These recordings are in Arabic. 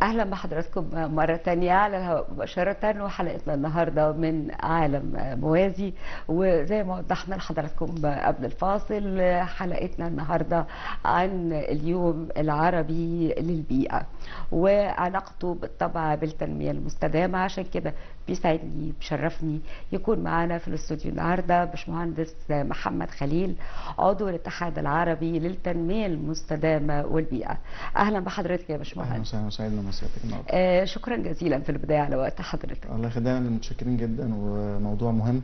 أهلا بحضراتكم مرة تانية على الهواء مباشرة، وحلقتنا النهاردة من عالم موازي. وزي ما وضحنا لحضراتكم قبل الفاصل، حلقتنا النهاردة عن اليوم العربي للبيئة وعلاقته بالطبع بالتنمية المستدامة. عشان كده بيسعدني بشرفني يكون معنا في الاستوديو النهارده باشمهندس محمد خليل، عضو الاتحاد العربي للتنمية المستدامة والبيئة. أهلا بحضرتك يا باشمهندس. اهلا وسهلا وسعيدنا مساءتك النهارده. شكرا جزيلا في البدايه على وقت حضرتك. الله يخلينا، متشكرين جدا وموضوع مهم،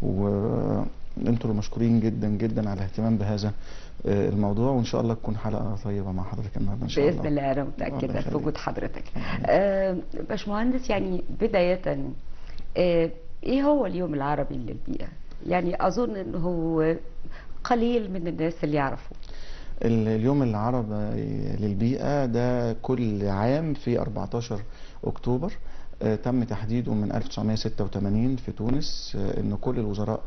وانتم اللي مشكورين جدا جدا على الاهتمام بهذا الموضوع، وان شاء الله تكون حلقه طيبه مع حضرتك النهارده ان شاء الله. باذن الله، انا متاكده في وجود حضرتك. باشمهندس، يعني بدايه ايه هو اليوم العربي للبيئه؟ يعني اظن انه هو قليل من الناس اللي يعرفوا. اليوم العربي للبيئة ده كل عام في 14 أكتوبر. تم تحديده من 1986 في تونس، ان كل الوزراء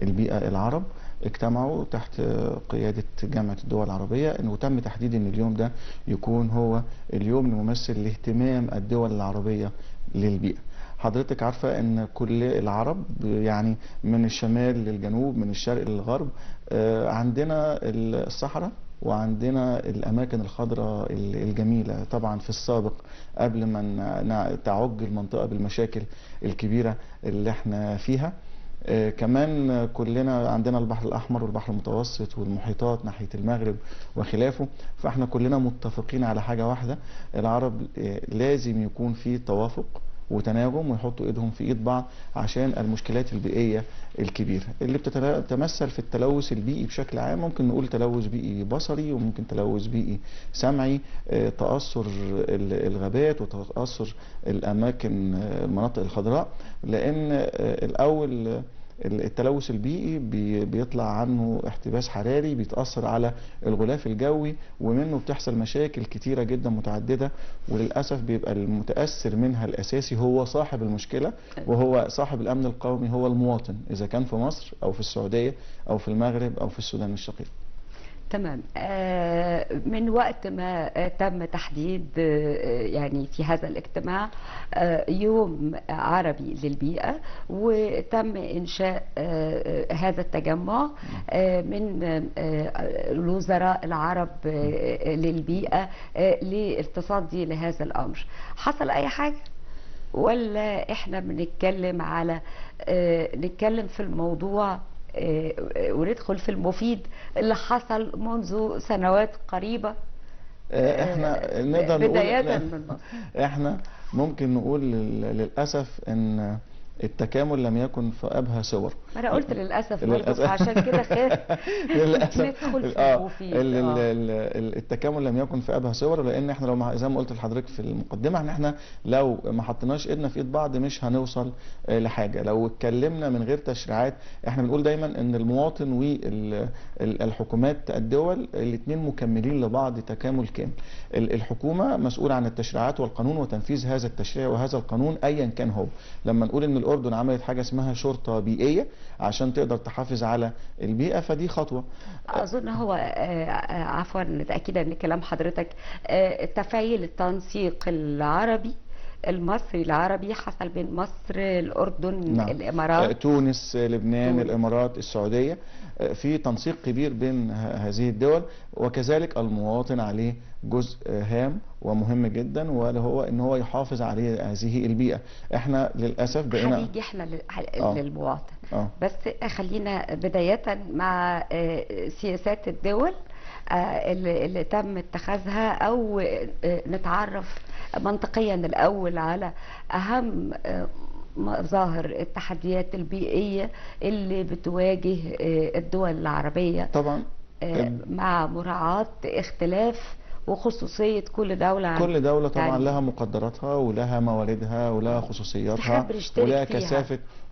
البيئة العرب اجتمعوا تحت قيادة جامعة الدول العربية، انه تم تحديد ان اليوم ده يكون هو اليوم الممثل لاهتمام الدول العربية للبيئة. حضرتك عارفة ان كل العرب يعني من الشمال للجنوب، من الشرق للغرب، عندنا الصحراء وعندنا الأماكن الخضراء الجميلة. طبعا في السابق قبل ما تعج المنطقة بالمشاكل الكبيرة اللي احنا فيها، كمان كلنا عندنا البحر الأحمر والبحر المتوسط والمحيطات ناحية المغرب وخلافه. فاحنا كلنا متفقين على حاجة واحدة، العرب لازم يكون في توافق وتناغم، ويحطوا ايدهم في ايد بعض عشان المشكلات البيئيه الكبيره اللي بتتمثل في التلوث البيئي بشكل عام. ممكن نقول تلوث بيئي بصري، وممكن تلوث بيئي سمعي، تاثر الغابات وتاثر الاماكن المناطق الخضراء. لان الاول التلوث البيئي بيطلع عنه احتباس حراري بيتأثر على الغلاف الجوي، ومنه بتحصل مشاكل كتيرة جدا متعددة، وللأسف بيبقى المتأثر منها الأساسي هو صاحب المشكلة، وهو صاحب الأمن القومي، هو المواطن، إذا كان في مصر أو في السعودية أو في المغرب أو في السودان الشقيق. تمام. من وقت ما تم تحديد يعني في هذا الاجتماع يوم عربي للبيئة، وتم إنشاء هذا التجمع من الوزراء العرب للبيئة للتصدي لهذا الأمر. حصل أي حاجة ولا إحنا بنتكلم على نتكلم في الموضوع وندخل في المفيد اللي حصل منذ سنوات قريبة؟ احنا نقدر نقول بداية من مصر. احنا ممكن نقول للأسف ان التكامل لم يكن في أبهى صور. انا قلت للاسف برضه، فعشان كده خاف للاسف ندخل في المفيد. التكامل لم يكن في ابهى صور، لان احنا لو زي ما قلت لحضرتك في المقدمه، ان احنا لو ما حطيناش ايدنا في ايد بعض مش هنوصل لحاجه. لو اتكلمنا من غير تشريعات، احنا بنقول دايما ان المواطن والحكومات الدول الاثنين مكملين لبعض تكامل كامل. الحكومه مسؤوله عن التشريعات والقانون وتنفيذ هذا التشريع وهذا القانون ايا كان هو. لما نقول ان الأردن عملت حاجة اسمها شرطة بيئية عشان تقدر تحافظ على البيئة، فدي خطوة. أظن هو عفوا تأكيدا لكلام حضرتك، تفعيل التنسيق العربي المصري العربي حصل بين مصر، الأردن، نعم. الإمارات، تونس، لبنان، الإمارات، السعودية، في تنسيق كبير بين هذه الدول، وكذلك المواطن عليه جزء هام ومهم جدا، وهو ان هو يحافظ عليه هذه البيئة. احنا للأسف بقينا هنيجي احنا للمواطن. بس خلينا بداية مع سياسات الدول اللي تم اتخاذها، او نتعرف منطقيا الأول على أهم مظاهر التحديات البيئية اللي بتواجه الدول العربية، طبعا مع مراعاة اختلاف وخصوصية كل دولة. كل دولة طبعا يعني لها مقدراتها ولها مواردها ولها خصوصياتها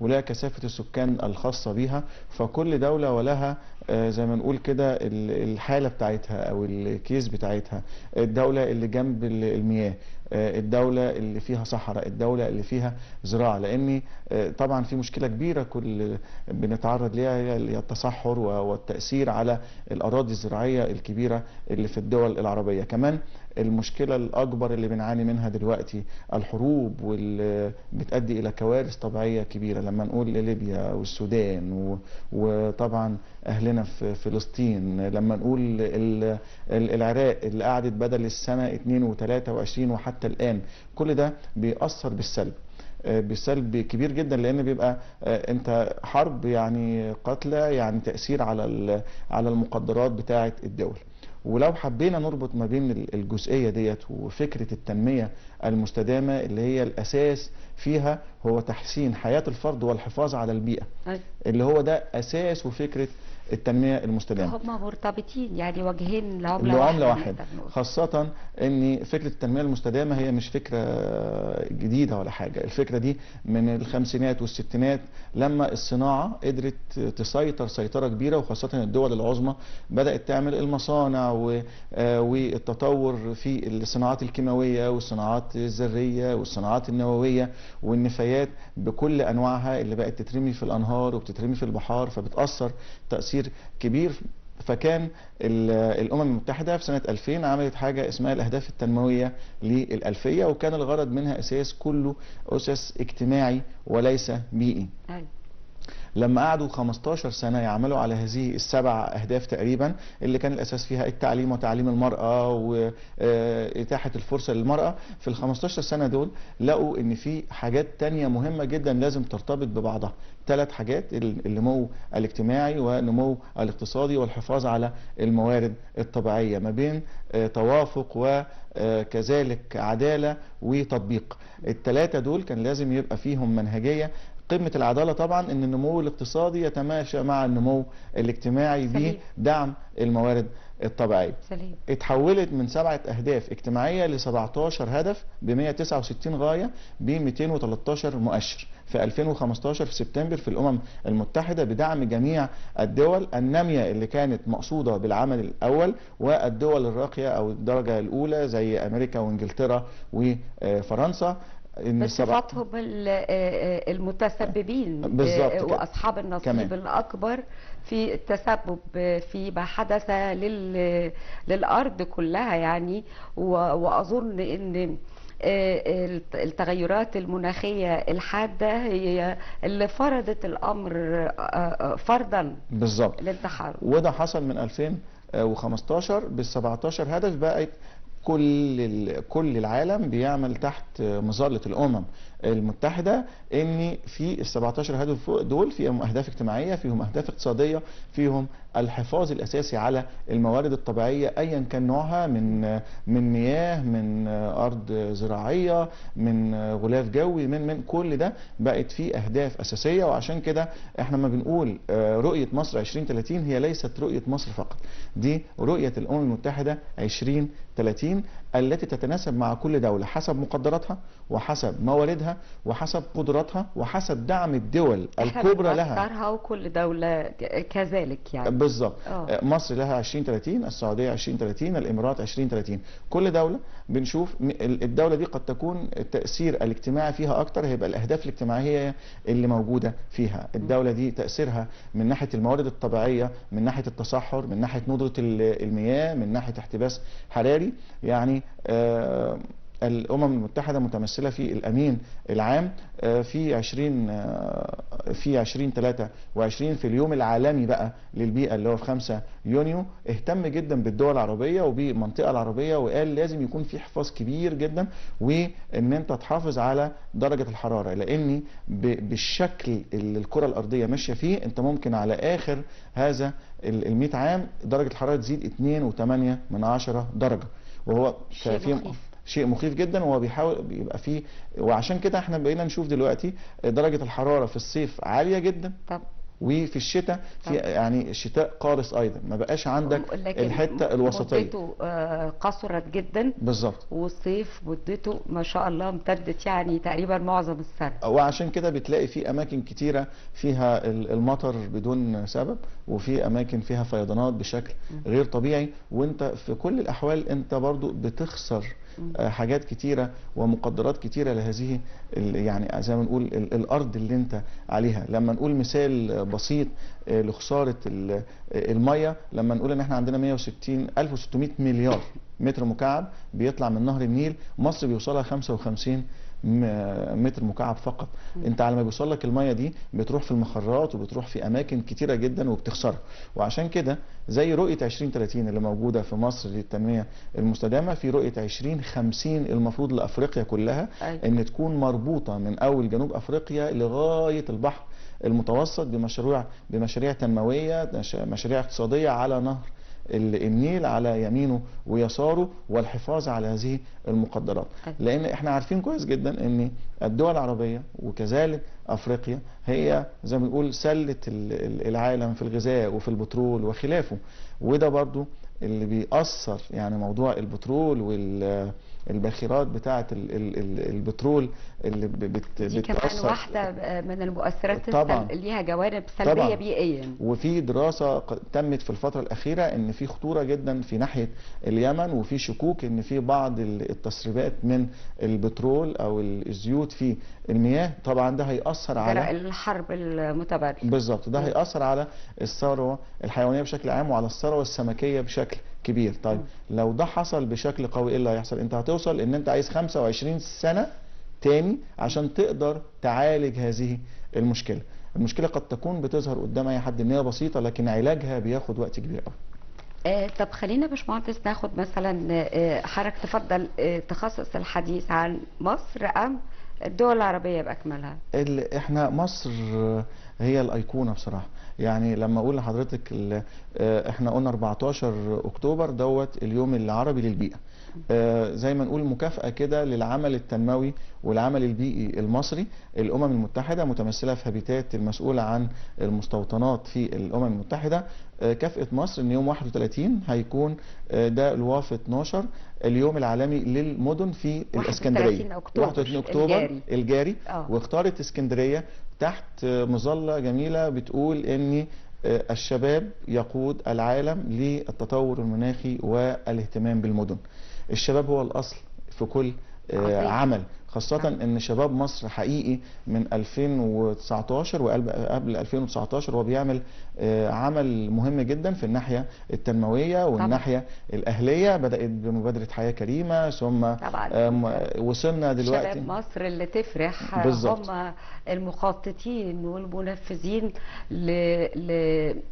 ولها كثافة السكان الخاصة بها. فكل دولة ولها زي ما نقول كده الحالة بتاعتها او الكيس بتاعتها، الدولة اللي جنب المياه، الدولة اللي فيها صحراء، الدولة اللي فيها زراعة. لان طبعا في مشكلة كبيرة كل بنتعرض ليها، هي التصحر والتأثير على الأراضي الزراعية الكبيرة اللي في الدول العربية. كمان المشكلة الأكبر اللي بنعاني منها دلوقتي الحروب، واللي بتؤدي إلى كوارث طبيعية كبيرة، لما نقول ليبيا والسودان وطبعا أهلنا في فلسطين، لما نقول العراق اللي قعدت بدل السنة 2 و23 وحتى الآن. كل ده بيأثر بالسلب، بسلب كبير جدا، لان بيبقى انت حرب يعني قتلى، يعني تأثير على المقدرات بتاعة الدول. ولو حبينا نربط ما بين الجزئية ديت وفكرة التنمية المستدامة اللي هي الأساس فيها هو تحسين حياة الفرد والحفاظ على البيئة، اللي هو ده أساس وفكرة التنمية المستدامة. هم مرتبطين يعني وجهين لعملة واحدة. خاصة ان فكرة التنمية المستدامة هي مش فكرة جديدة ولا حاجة. الفكرة دي من الخمسينات والستينات لما الصناعة قدرت تسيطر سيطرة كبيرة، وخاصة الدول العظمى بدأت تعمل المصانع والتطور في الصناعات الكيماوية والصناعات الذرية والصناعات النووية والنفايات بكل أنواعها اللي بقت تترمي في الأنهار وبتترمي في البحار، فبتأثر تأثير كبير. فكان الأمم المتحدة في سنة 2000 عملت حاجة اسمها الأهداف التنموية للألفية، وكان الغرض منها أساس كله أسس اجتماعي وليس بيئي. لما قعدوا 15 سنة يعملوا على هذه السبع أهداف تقريبا، اللي كان الأساس فيها التعليم وتعليم المرأة وإتاحة الفرصة للمرأة، في ال 15 سنة دول لقوا إن في حاجات تانية مهمة جدا لازم ترتبط ببعضها. 3 حاجات: النمو الاجتماعي والنمو الاقتصادي والحفاظ على الموارد الطبيعية، ما بين توافق وكذلك عدالة وتطبيق. ال3 دول كان لازم يبقى فيهم منهجية. قمة العدالة طبعا ان النمو الاقتصادي يتماشى مع النمو الاجتماعي بدعم الموارد الطبيعية. اتحولت من 7 أهداف اجتماعية ل 17 هدف ب 169 غاية ب 213 مؤشر في 2015 في سبتمبر في الأمم المتحدة، بدعم جميع الدول النامية اللي كانت مقصودة بالعمل الأول، والدول الراقية أو الدرجة الأولى زي أمريكا وإنجلترا وفرنسا. بصفتهم المتسببين واصحاب النصيب كمان الاكبر في التسبب في ما حدث للارض كلها يعني. واظن ان التغيرات المناخية الحادة هي اللي فرضت الامر فرضا بالظبط للتحرك، وده حصل من 2015 بال17 هدف. بقت كل العالم بيعمل تحت مظلة الأمم المتحدة ان في ال17 هدف دول فيهم اهداف اجتماعية، فيهم اهداف اقتصادية، فيهم الحفاظ الاساسي على الموارد الطبيعية ايا كان نوعها، من مياه، من ارض زراعية، من غلاف جوي، من كل ده بقت فيه اهداف اساسية. وعشان كده احنا ما بنقول رؤية مصر 2030 هي ليست رؤية مصر فقط، دي رؤية الامم المتحدة 2030 التي تتناسب مع كل دولة حسب مقدراتها وحسب مواردها وحسب قدراتها وحسب دعم الدول الكبرى لها، وكل دولة كذلك يعني. بالظبط. مصر لها 2030، السعودية 2030، الإمارات 2030. كل دولة بنشوف الدولة دي قد تكون التأثير الاجتماعي فيها أكتر، هيبقى الأهداف الاجتماعية اللي موجودة فيها. الدولة دي تأثيرها من ناحية الموارد الطبيعية، من ناحية التصحر، من ناحية ندرة المياه، من ناحية احتباس حراري. يعني الأمم المتحدة متمثلة في الأمين العام في 2023 في اليوم العالمي بقى للبيئة اللي هو في 5 يونيو اهتم جدا بالدول العربية وبالمنطقة العربية، وقال لازم يكون في حفاظ كبير جدا وان انت تحافظ على درجة الحرارة، لان بالشكل اللي الكرة الأرضية ماشية فيه انت ممكن على آخر هذا ال100 عام درجة الحرارة تزيد 2.8 درجة، وهو شيء مخيف جدا. وهو بيحاول بيبقى فيه، وعشان كده احنا بقينا نشوف دلوقتي درجة الحرارة في الصيف عالية جدا. وفي الشتاء في يعني شتاء قارس ايضا، ما بقاش عندك لكن الحته الوسطيه. مدته قصرت جدا، بالظبط. والصيف مدته ما شاء الله امتدت يعني تقريبا معظم السنه. وعشان كده بتلاقي في اماكن كتيره فيها المطر بدون سبب، وفي اماكن فيها فيضانات بشكل غير طبيعي، وانت في كل الاحوال انت برضو بتخسر حاجات كتيره ومقدرات كتيره لهذه يعني زي ما نقول الارض اللي انت عليها. لما نقول مثال بسيط لخساره الميه، لما نقول ان احنا عندنا 160 1600 مليار متر مكعب بيطلع من نهر النيل، مصر بيوصلها 55 متر مكعب فقط. انت على ما بيوصل لك الميه دي بتروح في المخرات وبتروح في اماكن كتيره جدا وبتخسرها. وعشان كده زي رؤيه 2030 اللي موجوده في مصر للتنميه المستدامه، في رؤيه 2050 المفروض لافريقيا كلها ان تكون مربوطه من اول جنوب افريقيا لغايه البحر المتوسط بمشاريع تنمويه، مشاريع اقتصاديه على نهر النيل على يمينه ويساره، والحفاظ على هذه المقدرات. لان احنا عارفين كويس جدا ان الدول العربيه وكذلك افريقيا هي زي ما بنقول سله العالم في الغذاء وفي البترول وخلافه، وده برضو اللي بيأثر يعني موضوع البترول والباخرات بتاعه البترول اللي دي كمان واحده من المؤثرات طبعا ليها جوانب سلبيه طبعا بيئيا. وفي دراسه تمت في الفتره الاخيره ان في خطوره جدا في ناحيه اليمن، وفي شكوك ان في بعض التسريبات من البترول او الزيوت في المياه. طبعا ده هيأثر على الحرب المتبادله. بالظبط، ده هيأثر على الثروه الحيوانيه بشكل عام وعلى الثروه السمكيه بشكل كبير. طيب لو ده حصل بشكل قوي ايه اللي هيحصل؟ انت هتوصل ان انت عايز 25 سنه تاني عشان تقدر تعالج هذه المشكله. المشكله قد تكون بتظهر قدام اي حد ان هي بسيطه، لكن علاجها بياخد وقت كبير قوي. طب خلينا يا باشمهندس ناخد مثلا حضرتك تفضل تخصص الحديث عن مصر ام الدول العربيه باكملها؟ احنا مصر هي الايقونه بصراحه. يعني لما اقول لحضرتك احنا قلنا 14 اكتوبر دوت اليوم العربي للبيئه، زي ما نقول مكافأة كده للعمل التنموي والعمل البيئي المصري. الأمم المتحدة متمثلة في هابيتات المسؤولة عن المستوطنات في الأمم المتحدة كافأت مصر ان يوم 31 هيكون ده الواف 12 اليوم العالمي للمدن في الاسكندريه. 31 اكتوبر الجاري. واختارت اسكندريه تحت مظله جميله بتقول ان الشباب يقود العالم للتطور المناخي والاهتمام بالمدن. الشباب هو الأصل في كل عمل، خاصة ان شباب مصر حقيقي من 2019 وقبل 2019 هو بيعمل عمل مهم جدا في الناحية التنموية والناحية الأهلية. بدأت بمبادرة حياة كريمة، ثم وصلنا دلوقتي شباب مصر اللي تفرح بالزبط. هم المخططين والمنفذين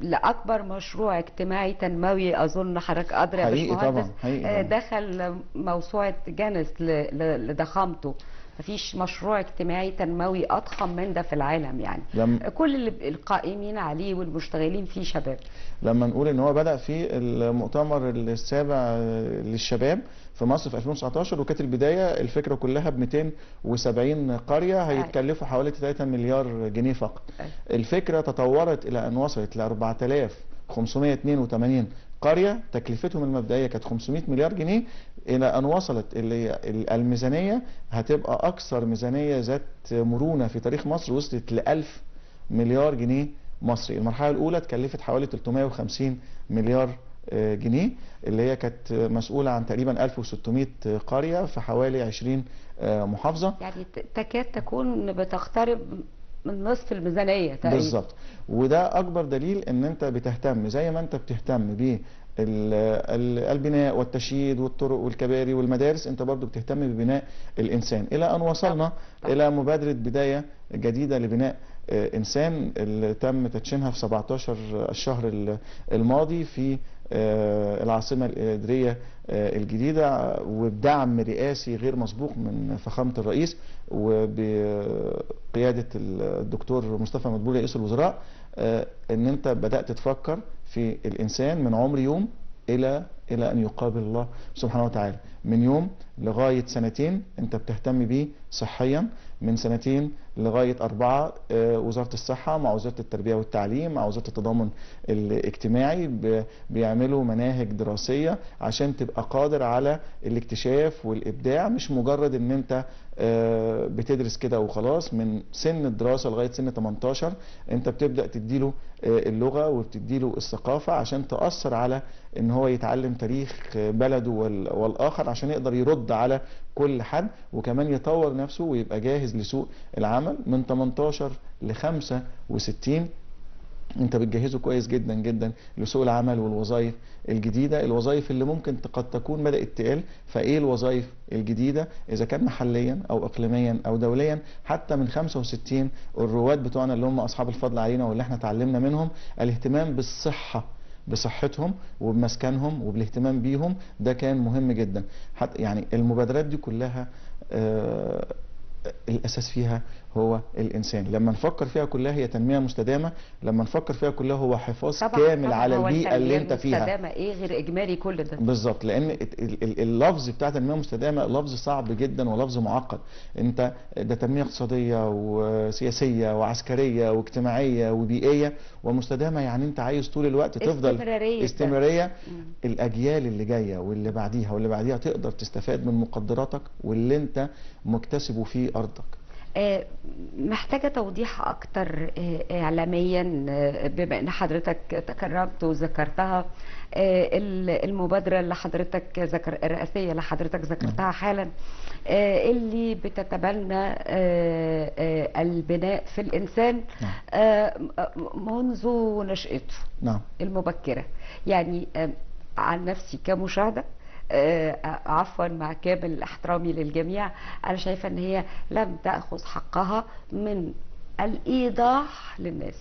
لأكبر مشروع اجتماعي تنموي أظن حضرتك أدرى يا باشمهندس دخل موسوعة جينيس لضخامته. مفيش مشروع اجتماعي تنموي اضخم من ده في العالم يعني. كل اللي القائمين عليه والمشتغلين فيه شباب. لما نقول ان هو بدأ في المؤتمر السابع للشباب في مصر في 2019 وكانت البدايه الفكره كلها ب 270 قريه هيتكلفوا حوالي 3 مليار جنيه فقط. الفكره تطورت الى ان وصلت ل 4582 قريه تكلفتهم المبدئيه كانت 500 مليار جنيه، الى ان وصلت الميزانيه هتبقى اكثر ميزانيه ذات مرونه في تاريخ مصر، وصلت ل 1000 مليار جنيه مصري. المرحله الاولى اتكلفت حوالي 350 مليار جنيه اللي هي كانت مسؤوله عن تقريبا 1600 قريه في حوالي 20 محافظه، يعني تكاد تكون بتقترب من نصف الميزانيه تقريبا. بالظبط. وده اكبر دليل ان انت بتهتم زي ما انت بتهتم ب البناء والتشييد والطرق والكباري والمدارس، انت برضو بتهتم ببناء الانسان، الى ان وصلنا الى مبادره بدايه جديده لبناء انسان اللي تم تدشينها في 17 الشهر الماضي في العاصمه الاداريه الجديده، وبدعم رئاسي غير مسبوق من فخامه الرئيس وبقياده الدكتور مصطفى مدبولي رئيس الوزراء. ان انت بدات تفكر في الانسان من عمر يوم الى ان يقابل الله سبحانه وتعالى، من يوم لغاية سنتين انت بتهتم بيه صحيا، من سنتين لغاية 4 وزارة الصحة مع وزارة التربية والتعليم مع وزارة التضامن الاجتماعي بيعملوا مناهج دراسية عشان تبقى قادر على الاكتشاف والإبداع، مش مجرد ان انت بتدرس كده وخلاص. من سن الدراسة لغاية سن 18 انت بتبدأ تديله اللغة وبتديله الثقافة عشان تأثر على ان هو يتعلم تاريخ بلده والآخر عشان يقدر يرد على كل حد، وكمان يطور نفسه ويبقى جاهز لسوق العمل. من 18 ل 65 انت بتجهزه كويس جدا جدا لسوق العمل والوظائف الجديده، الوظائف اللي ممكن قد تكون بدات تقل. فايه الوظائف الجديده اذا كان محليا او اقليميا او دوليا؟ حتى من 65 الرواد بتوعنا اللي هم اصحاب الفضل علينا واللي احنا اتعلمنا منهم الاهتمام بالصحه، بصحتهم وبمسكنهم وبالاهتمام بيهم، ده كان مهم جدا. حتى يعني المبادرات دي كلها الاساس فيها هو الانسان. لما نفكر فيها كلها هي تنميه مستدامه، لما نفكر فيها كلها هو حفاظ كامل طبعا على هو البيئه اللي انت فيها. المستدامه ايه غير اجمالي كل ده؟ بالظبط، لان اللفظ بتاع تنميه مستدامه لفظ صعب جدا ولفظ معقد. انت ده تنميه اقتصاديه وسياسيه وعسكريه واجتماعيه وبيئيه ومستدامه، يعني انت عايز طول الوقت تفضل استمراريه. الاجيال اللي جايه واللي بعديها واللي بعديها تقدر تستفاد من مقدراتك واللي انت مكتسبه في ارضك. محتاجة توضيح أكتر إعلاميا، بما أن حضرتك تكرمت وذكرتها. المبادرة اللي حضرتك الرئاسية اللي حضرتك ذكرتها حالا، اللي بتتبنى البناء في الإنسان منذ نشأته المبكرة. يعني عن نفسي كمشاهدة، عفوا مع كامل احترامي للجميع، انا شايفه ان هي لم تاخذ حقها من الايضاح للناس.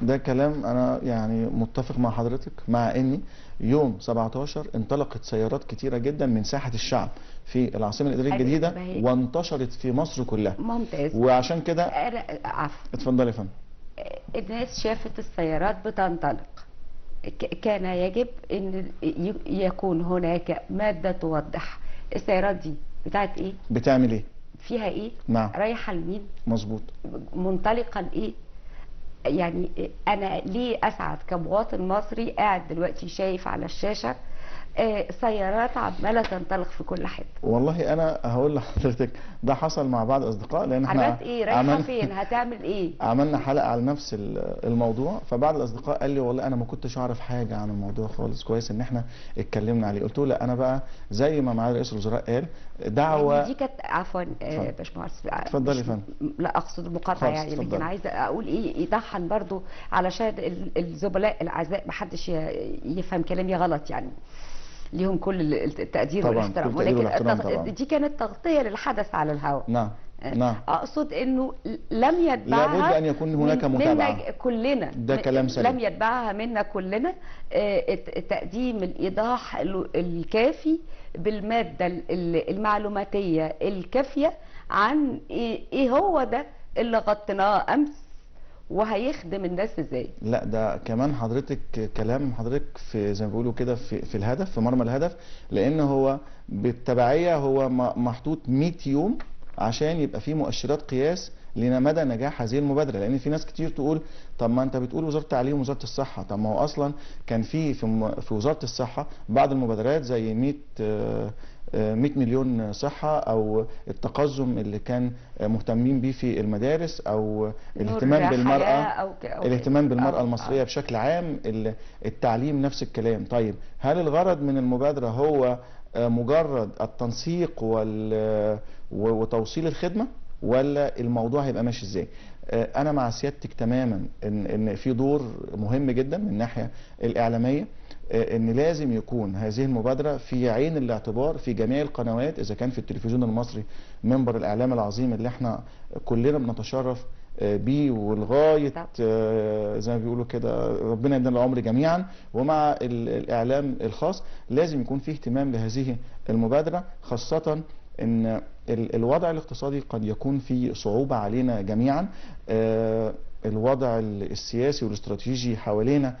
ده كلام انا يعني متفق مع حضرتك، مع اني يوم 17 انطلقت سيارات كتيره جدا من ساحه الشعب في العاصمه الاداريه الجديده وانتشرت في مصر كلها. ممتاز. وعشان كده عفوا اتفضلي يا فندم. الناس شافت السيارات بتنطلق، كان يجب ان يكون هناك ماده توضح السيارات دي بتاعت ايه، بتعمل ايه، فيها ايه، نعم، رايحه لمين، مظبوط، منطلقه لايه. يعني انا ليه اسعد كمواطن مصري قاعد دلوقتي شايف على الشاشه سيارات عماله تنطلق في كل حته؟ والله انا هقول لحضرتك ده حصل مع بعض اصدقاء، لان احنا ايه رايحه فين، هتعمل ايه، عملنا حلقه على نفس الموضوع. فبعض الاصدقاء قال لي والله انا ما كنتش اعرف حاجه عن الموضوع خالص، كويس ان احنا اتكلمنا عليه. قلت له لا، انا بقى زي ما معالي رئيس الوزراء قال دعوه. يعني دي كانت عفوا باشمهندس، اتفضلي يا فندم. لا اقصد المقاطعه يعني، لكن عايزه اقول ايه يضحن برضو علشان الزملاء الاعزاء ما حدش يفهم كلامي غلط، يعني ليهم كل التقدير والاحترام، ولكن دي كانت تغطيه للحدث على الهواء. نعم نعم. اقصد انه لم يتبعها، لابد ان يكون هناك متابعه منا كلنا، ده كلام سليم. لم يتبعها منا كلنا تقديم الايضاح الكافي بالماده المعلوماتيه الكافيه عن ايه هو ده اللي غطيناه امس وهيخدم الناس ازاي. لا ده كمان حضرتك كلام حضرتك في زي ما بيقولوا كده في الهدف، في مرمى الهدف، لان هو بالتبعيه هو محطوط 100 يوم عشان يبقى فيه مؤشرات قياس لمدى نجاح هذه المبادره. لان في ناس كتير تقول طب ما انت بتقول وزاره التعليم ووزاره الصحه، طب ما هو اصلا كان في وزاره الصحه بعض المبادرات زي 100 مليون صحة، أو التقزم اللي كان مهتمين بيه في المدارس، أو الاهتمام بالمرأة، الاهتمام بالمرأة المصرية بشكل عام، التعليم نفس الكلام. طيب هل الغرض من المبادرة هو مجرد التنسيق وتوصيل الخدمة، ولا الموضوع هيبقى ماشي ازاي؟ أنا مع سيادتك تماما إن في دور مهم جدا من الناحية الإعلامية، ان لازم يكون هذه المبادرة في عين الاعتبار في جميع القنوات، اذا كان في التلفزيون المصري منبر الاعلام العظيم اللي احنا كلنا بنتشرف بيه، ولغاية زي ما بيقولوا كده ربنا يدينا العمر جميعا، ومع الاعلام الخاص لازم يكون فيه اهتمام لهذه المبادرة، خاصة ان الوضع الاقتصادي قد يكون فيه صعوبة علينا جميعا. الوضع السياسي والاستراتيجي حوالينا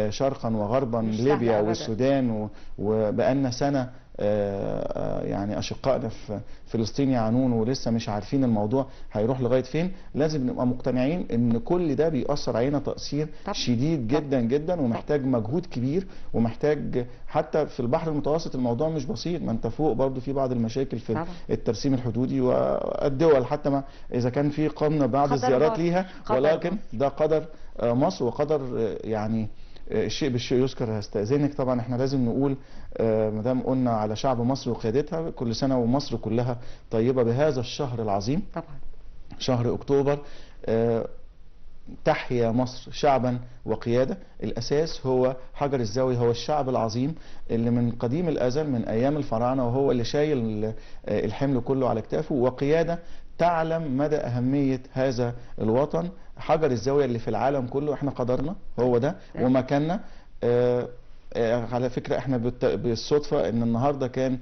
شرقا وغربا، ليبيا والسودان، وبقالنا سنة يعني اشقائنا في فلسطين يعانون ولسه مش عارفين الموضوع هيروح لغايه فين. لازم نبقى مقتنعين ان كل ده بيأثر علينا تأثير شديد جدا جدا، ومحتاج مجهود كبير، ومحتاج حتى في البحر المتوسط الموضوع مش بسيط. ما انت فوق برضو في بعض المشاكل في الترسيم الحدودي، والدول حتى ما اذا كان في قمنا بعض الزيارات ليها، ولكن ده قدر مصر وقدر يعني الشيء بالشيء يذكر. هستأذنك طبعا احنا لازم نقول ما دام قلنا على شعب مصر وقيادتها، كل سنة ومصر كلها طيبة بهذا الشهر العظيم طبعا شهر أكتوبر. تحيا مصر شعبا وقيادة. الأساس هو حجر الزاوية، هو الشعب العظيم اللي من قديم الأزل من أيام الفراعنة وهو اللي شايل الحمل كله على كتافه، وقيادة تعلم مدى أهمية هذا الوطن. حجر الزاوية اللي في العالم كله احنا قدرنا هو ده ومكاننا. على فكرة احنا بالصدفة ان النهاردة كان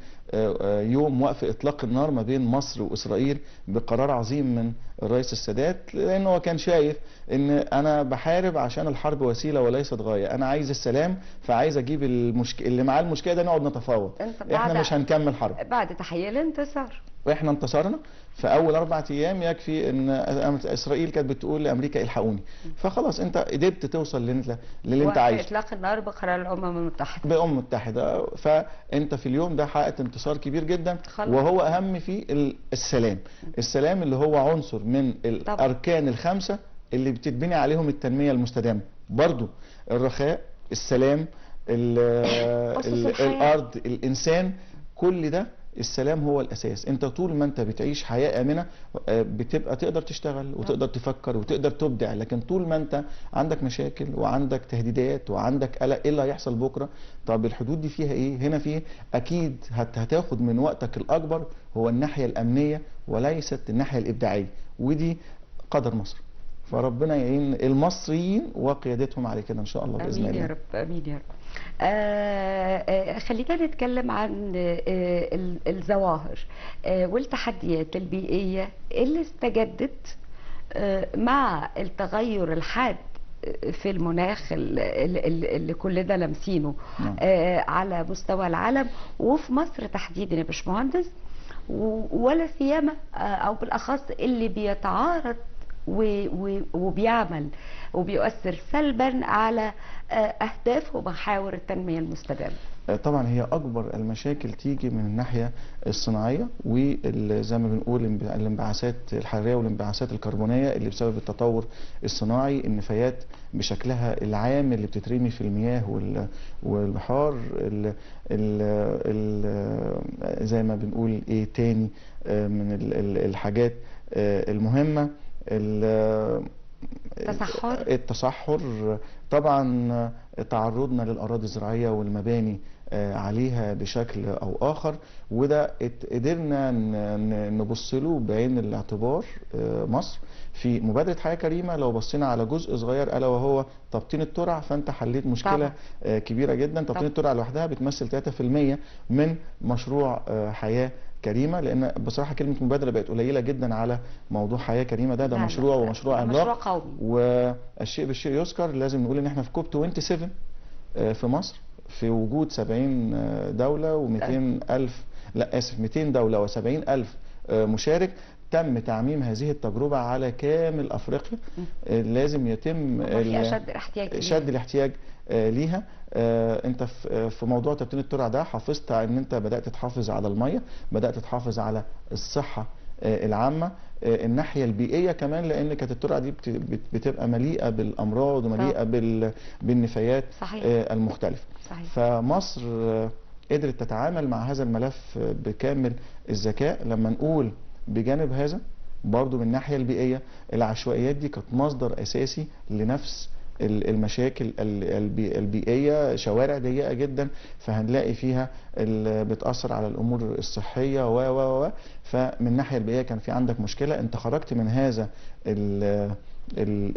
يوم وقف اطلاق النار ما بين مصر واسرائيل بقرار عظيم من الرئيس السادات، لانه هو كان شايف ان انا بحارب عشان الحرب وسيلة وليست غاية، انا عايز السلام، فعايز اجيب اللي معاه المشكلة ده نقعد نتفاوض، احنا مش هنكمل حرب. بعد تحية الانتصار واحنا انتصرنا في اول 4 ايام. يكفي ان اسرائيل كانت بتقول لامريكا الحقوني، فخلاص انت قدرت توصل للي انت عايزه. اطلاق النار بقرار الامم المتحده. بالامم المتحده، فانت في اليوم ده حققت انتصار كبير جدا خلص. وهو اهم فيه السلام. السلام اللي هو عنصر من الاركان الخمسه اللي بتتبني عليهم التنميه المستدامه. برضو الرخاء، السلام، الارض، الانسان، كل ده السلام هو الاساس. انت طول ما انت بتعيش حياه امنه بتبقى تقدر تشتغل وتقدر تفكر وتقدر تبدع، لكن طول ما انت عندك مشاكل وعندك تهديدات وعندك قلق ايه اللي هيحصل بكره؟ طب الحدود دي فيها ايه؟ هنا فيه اكيد هتاخد من وقتك الاكبر هو الناحيه الامنيه وليست الناحيه الابداعيه، ودي قدر مصر. فربنا يعين المصريين وقيادتهم على كده ان شاء الله باذن الله. امين يا رب، امين يا رب. خلينا نتكلم عن الظواهر والتحديات البيئية اللي استجدت مع التغير الحاد في المناخ اللي كلنا لامسينه على مستوى العالم وفي مصر تحديدا يا باشمهندس، ولا سيما او بالاخص اللي بيتعارض وبيعمل وبيؤثر سلبا على أهداف ومحاور التنمية المستدامة. طبعا هي أكبر المشاكل تيجي من الناحية الصناعية، وزي ما بنقول الانبعاثات الحرارية والانبعاثات الكربونية اللي بسبب التطور الصناعي، النفايات بشكلها العام اللي بتترمي في المياه والبحار، زي ما بنقول ايه تاني من الحاجات المهمة، التصحر. طبعا تعرضنا للأراضي الزراعية والمباني عليها بشكل أو آخر، وده قدرنا نبص له بعين الاعتبار. مصر في مبادرة حياة كريمة لو بصينا على جزء صغير ألا وهو تبطين الترع، فأنت حليت مشكلة كبيرة جدا. تبطين الترع لوحدها بتمثل 3% من مشروع حياة كريمة، لان بصراحه كلمه مبادره بقت قليله جدا على موضوع حياه كريمه. ده مشروع ومشروع عملاق قومي. والشيء بالشيء يذكر. لازم نقول ان احنا في كوب 27 في مصر، في وجود 70 دوله و200 الف، لا اسف 200 دوله و70 الف مشارك. تم تعميم هذه التجربه على كامل افريقيا. لازم يتم شد الاحتياج ليها. انت في موضوع تبطين الترع ده حافظت ان انت بدات تحافظ على الميه، بدات تحافظ على الصحه العامه، الناحيه البيئيه كمان، لان كانت الترع دي بتبقى مليئه بالامراض ومليئه بالنفايات المختلفه. صحيح. فمصر قدرت تتعامل مع هذا الملف بكامل الذكاء. لما نقول بجانب هذا برضو من الناحيه البيئيه، العشوائيات دي كانت مصدر اساسي لنفس المشاكل البيئية. شوارع ضيقة جدا فهنلاقي فيها بتأثر علل الأمور الصحية فمن الناحية البيئية كان في عندك مشكلة. انت خرجت من هذا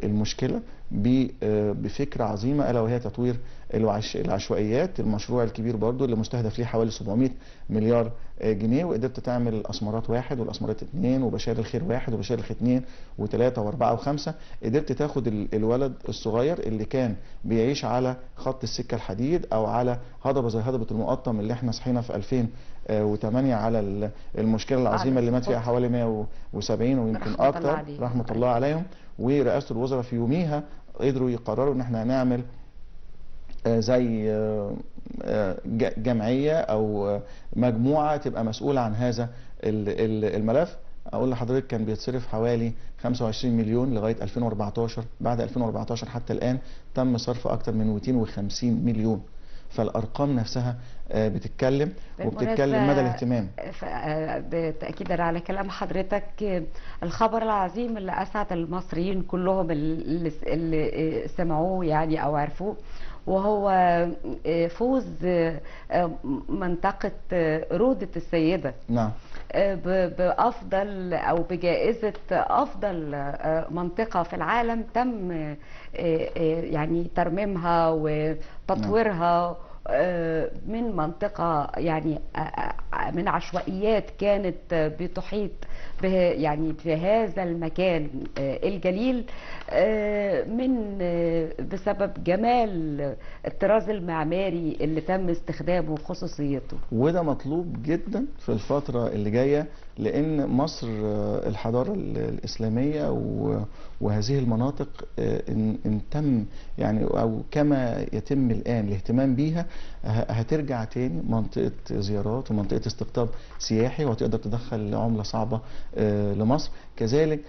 المشكلة بفكرة عظيمة ألا وهي تطوير العشوائيات، المشروع الكبير برضو اللي مستهدف ليه حوالي 700 مليار جنيه، وقدرت تعمل الاسمرات 1 والاسمرات 2 وبشار الخير 1 وبشار الخير 2 و3 و4 و5. قدرت تاخد الولد الصغير اللي كان بيعيش على خط السكه الحديد او على هضبه زي هضبه المقطم اللي احنا صحينا في 2008 على المشكله العظيمه اللي مات فيها حوالي 170 ويمكن اكتر، رحمه الله عليهم. ورئاسه الوزراء في يوميها قدروا يقرروا ان احنا هنعمل زي جمعيه او مجموعه تبقى مسؤوله عن هذا الملف. اقول لحضرتك كان بيتصرف حوالي 25 مليون لغايه 2014، بعد 2014 حتى الان تم صرف اكثر من 250 مليون. فالارقام نفسها بتتكلم وبتتكلم مدى الاهتمام. تاكيدا على كلام حضرتك، الخبر العظيم اللي اسعد المصريين كلهم اللي سمعوه يعني او عرفوه، وهو فوز منطقة رودة السيدة نعم بأفضل أو بجائزة أفضل منطقة في العالم تم يعني ترميمها وتطويرها من منطقة يعني من عشوائيات كانت بتحيط يعني في هذا المكان الجليل من بسبب جمال الطراز المعماري اللي تم استخدامه وخصوصيته. وده مطلوب جدا في الفترة اللي جاية، لأن مصر الحضارة الإسلامية وهذه المناطق إن تم يعني أو كما يتم الآن الاهتمام بيها هترجع تاني منطقة زيارات ومنطقة استقطاب سياحي، وهتقدر تدخل عملة صعبة لمصر. كذلك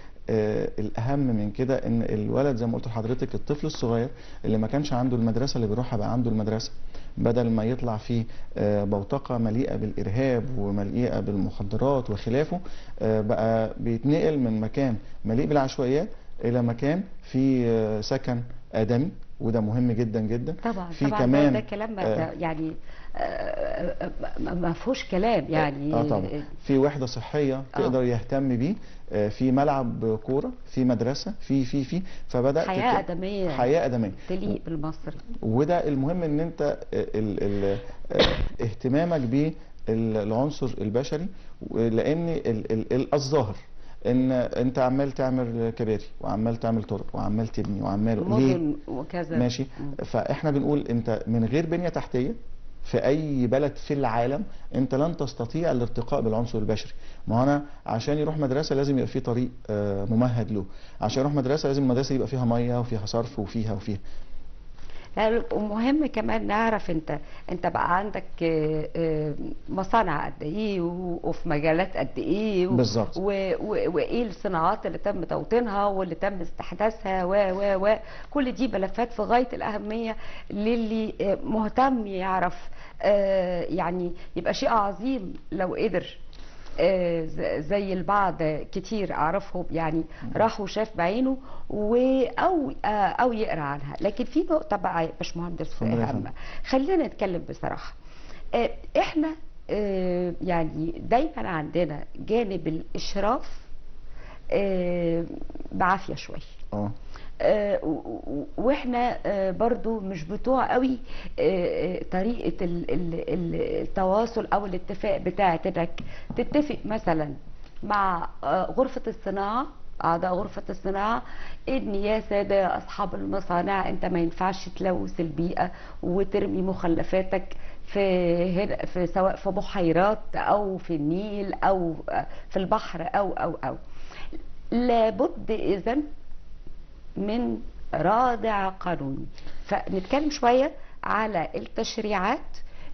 الأهم من كده إن الولد زي ما قلت لحضرتك، الطفل الصغير اللي ما كانش عنده المدرسة اللي بيروحها بقى عنده المدرسة، بدل ما يطلع في بوتقة مليئة بالإرهاب ومليئة بالمخدرات وخلافه، بقى بيتنقل من مكان مليء بالعشوائيات إلى مكان فيه سكن آدمي، وده مهم جدا جدا. طبعا في طبعا كمان ده كلام يعني ما فيهوش كلام يعني. طبعا في وحدة صحية تقدر يهتم بيه، في ملعب كورة، في مدرسة، في فبدأ حياة آدمية، حياة آدمية تليق بالمصري. وده المهم ان انت اهتمامك بالعنصر البشري، لان الظاهر ان انت عمال تعمل كباري وعمال تعمل طرق وعمال تبني وعمال مدن وكذا ماشي. فاحنا بنقول انت من غير بنية تحتية في اي بلد في العالم انت لن تستطيع الارتقاء بالعنصر البشري. ما انا عشان يروح مدرسه لازم يبقى في طريق ممهد له، عشان يروح مدرسه لازم المدرسه يبقى فيها ميه وفيها صرف وفيها. ومهم كمان نعرف انت بقى عندك مصانع قد ايه وفي مجالات قد ايه بالظبط، وايه الصناعات اللي تم توطينها واللي تم استحداثها و كل دي ملفات في غايه الاهميه للي مهتم يعرف. يعني يبقى شيء عظيم لو قدر زي البعض كتير اعرفهم يعني راح وشاف بعينه او يقرا عنها. لكن في نقطه بقى يا باشمهندس هامه، خلينا نتكلم بصراحه. احنا يعني دايما عندنا جانب الاشراف بعافيه شويه، واحنا برضو مش بتوع قوي طريقة التواصل او الاتفاق بتاعت انك تتفق مثلا مع غرفة الصناعة، اعضاء غرفة الصناعة، ان يا سادة يا اصحاب المصانع انت ما ينفعش تلوث البيئة وترمي مخلفاتك في سواء في بحيرات او في النيل او في البحر او لابد اذن من رادع قانوني. فنتكلم شوية على التشريعات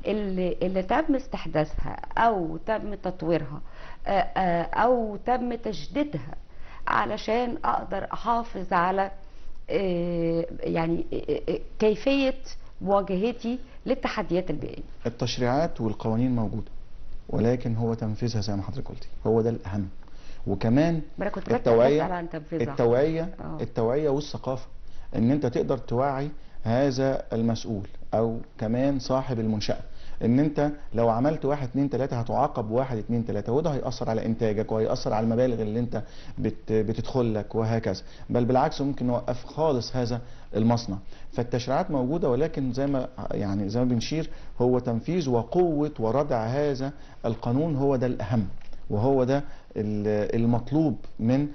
اللي تم استحداثها او تم تطويرها او تم تجديدها علشان اقدر احافظ على يعني كيفية مواجهتي للتحديات البيئية. التشريعات والقوانين موجودة، ولكن هو تنفيذها زي ما حضرتك قلتي هو ده الأهم. وكمان التوعية والثقافة، ان انت تقدر توعي هذا المسؤول او كمان صاحب المنشأة ان انت لو عملت 1 2 3 هتعاقب 1 2 3، وده هيأثر على انتاجك وهيأثر على المبالغ اللي انت بتدخل لك وهكذا، بل بالعكس ممكن نوقف خالص هذا المصنع. فالتشريعات موجودة، ولكن زي ما بنشير، هو تنفيذ وقوة وردع هذا القانون هو ده الأهم، وهو ده المطلوب من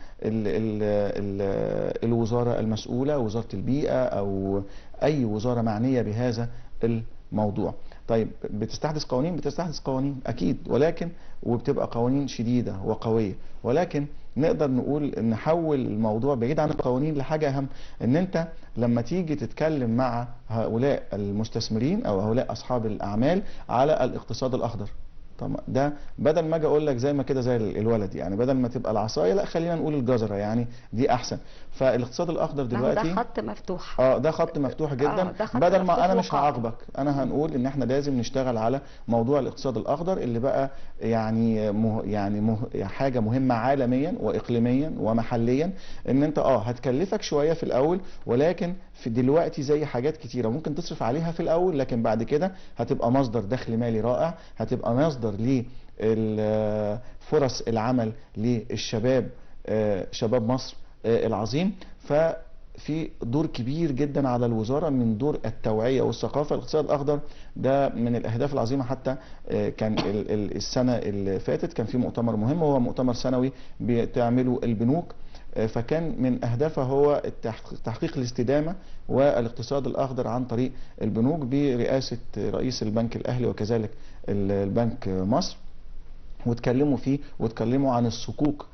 الوزارة المسؤولة، وزارة البيئة أو أي وزارة معنية بهذا الموضوع. طيب بتستحدث قوانين أكيد، ولكن وبتبقى قوانين شديدة وقوية، ولكن نقدر نقول نحول الموضوع بعيد عن القوانين لحاجة أهم، إن أنت لما تيجي تتكلم مع هؤلاء المستثمرين أو هؤلاء أصحاب الأعمال على الاقتصاد الأخضر. طب ده بدل ما اجي اقول لك زي ما كده زي الولد، يعني بدل ما تبقى العصايه لا خلينا نقول الجزره، يعني دي احسن. فالاقتصاد الاخضر دلوقتي ده خط مفتوح. ده خط مفتوح جدا. ده خط بدل مفتوح ما انا مش وقائم. هعاقبك، انا هنقول ان احنا لازم نشتغل على موضوع الاقتصاد الاخضر اللي بقى يعني حاجه مهمه عالميا واقليميا ومحليا، ان انت هتكلفك شويه في الاول، ولكن في دلوقتي زي حاجات كتيره ممكن تصرف عليها في الاول، لكن بعد كده هتبقى مصدر دخل مالي رائع، هتبقى مصدر لفرص العمل للشباب، شباب مصر العظيم. ففي دور كبير جدا على الوزارة من دور التوعية والثقافة. الاقتصاد الأخضر ده من الأهداف العظيمة، حتى كان السنة اللي فاتت كان في مؤتمر مهم، وهو مؤتمر سنوي بتعمله البنوك، فكان من أهدافه هو تحقيق الاستدامة والاقتصاد الأخضر عن طريق البنوك برئاسة رئيس البنك الأهلي وكذلك البنك مصر. واتكلموا فيه واتكلموا عن صكوك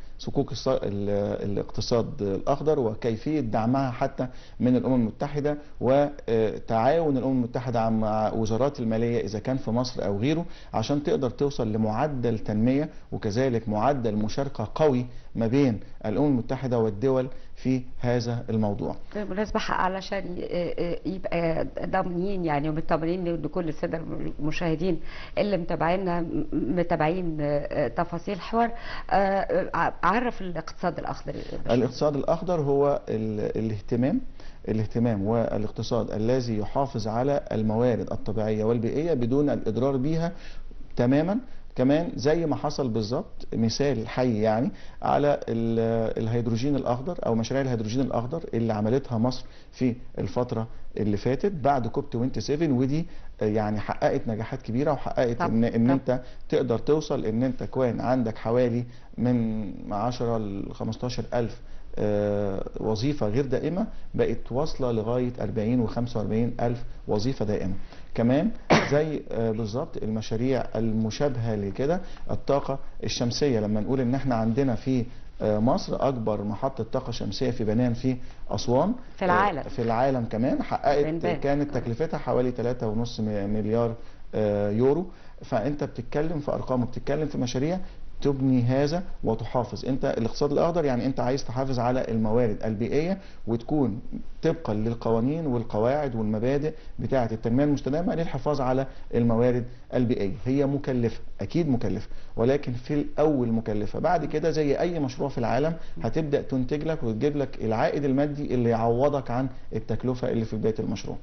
الاقتصاد الأخضر وكيفية دعمها حتى من الأمم المتحدة، وتعاون الأمم المتحدة مع وزارات المالية إذا كان في مصر أو غيره، عشان تقدر توصل لمعدل تنمية وكذلك معدل مشاركة قوي ما بين الأمم المتحدة والدول في هذا الموضوع. بالمناسبة علشان يبقى ضامنين يعني ومطمئنين لكل السادة المشاهدين اللي متابعين تفاصيل حوار، عرف الاقتصاد الأخضر. الاقتصاد الأخضر هو الاهتمام والاقتصاد الذي يحافظ على الموارد الطبيعية والبيئية بدون الإضرار بها تماما. كمان زي ما حصل بالظبط مثال حي يعني على الهيدروجين الأخضر أو مشاريع الهيدروجين الأخضر اللي عملتها مصر في الفترة اللي فاتت بعد كوب 27، ودي يعني حققت نجاحات كبيرة، وحققت ان انت تقدر توصل ان انت كوين عندك حوالي من 10 ل 15 ألف وظيفة غير دائمة، بقت واصلة لغاية 40 و 45 ألف وظيفة دائمة. كمان زي بالظبط المشاريع المشابهة لكده الطاقة الشمسية، لما نقول ان احنا عندنا في مصر اكبر محطة طاقة شمسية في بنان في اسوان في العالم كمان، حققت كانت تكلفتها حوالي 3.5 مليار يورو. فانت بتتكلم في ارقام وبتتكلم في مشاريع تبني هذا وتحافظ. انت الاقتصاد الاخضر يعني انت عايز تحافظ على الموارد البيئيه وتكون طبقا للقوانين والقواعد والمبادئ بتاعه التنميه المستدامه للحفاظ على الموارد البيئيه. هي مكلفه، اكيد مكلفه، ولكن في الاول مكلفه، بعد كده زي اي مشروع في العالم هتبدا تنتج لك وتجيب لك العائد المادي اللي يعوضك عن التكلفه اللي في بدايه المشروع.